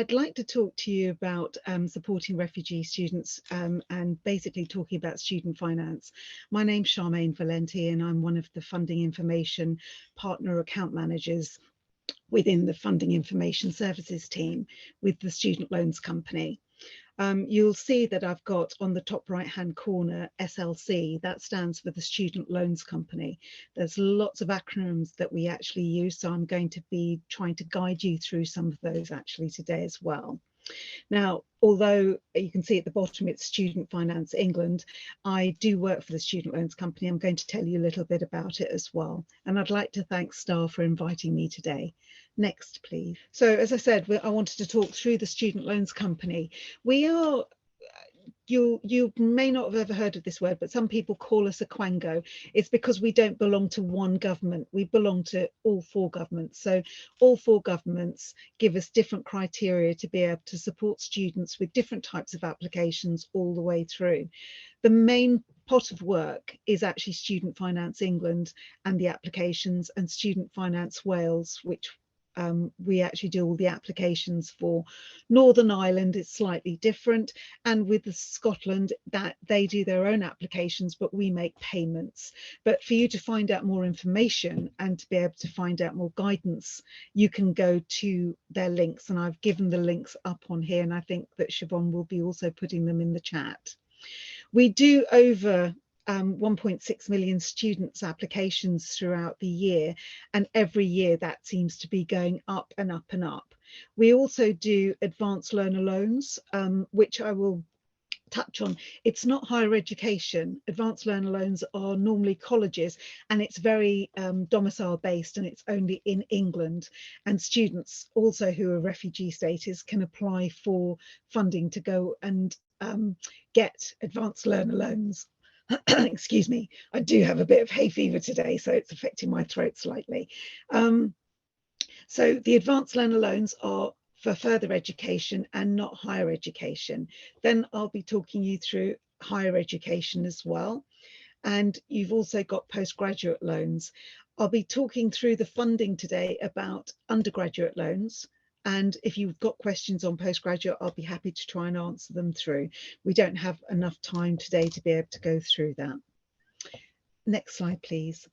I'd like to talk to you about supporting refugee students and basically talking about student finance. My name's Charmaine Valenti and I'm one of the Funding Information Partner Account Managers within the Funding Information Services team with the Student Loans Company. You'll see that I've got on the top right hand corner SLC, that stands for the Student Loans Company. There's lots of acronyms that we actually use, so I'm going to be trying to guide you through some of those actually today as well. Now, although you can see at the bottom it's Student Finance England, I do work for the Student Loans Company. I'm going to tell you a little bit about it as well. And I'd like to thank staff for inviting me today. Next, please. So as I said, I wanted to talk through the Student Loans Company. We are, you may not have ever heard of this word, but some people call us a quango. It's because we don't belong to one government. We belong to all four governments. So all four governments give us different criteria to be able to support students with different types of applications all the way through. The main pot of work is actually Student Finance England and the applications, and Student Finance Wales, which we actually do all the applications for. Northern Ireland is slightly different, and with the Scotland, that they do their own applications, but we make payments. But for you to find out more information and to be able to find out more guidance, you can go to their links, and I've given the links up on here, and I think that Siobhan will be also putting them in the chat. We do over 1.6 million students applications throughout the year, and every year that seems to be going up and up and up. We also do advanced learner loans, which I will touch on. It's not higher education. Advanced learner loans are normally colleges, and it's very domicile based, and it's only in England, and students also who are refugee status can apply for funding to go and get advanced learner loans. Excuse me, I do have a bit of hay fever today, so it's affecting my throat slightly. So the advanced learner loans are for further education and not higher education. Then I'll be talking you through higher education as well. And you've also got postgraduate loans. I'll be talking through the funding today about undergraduate loans. And if you've got questions on postgraduate, I'll be happy to try and answer them through. We don't have enough time today to be able to go through that. Next slide, please.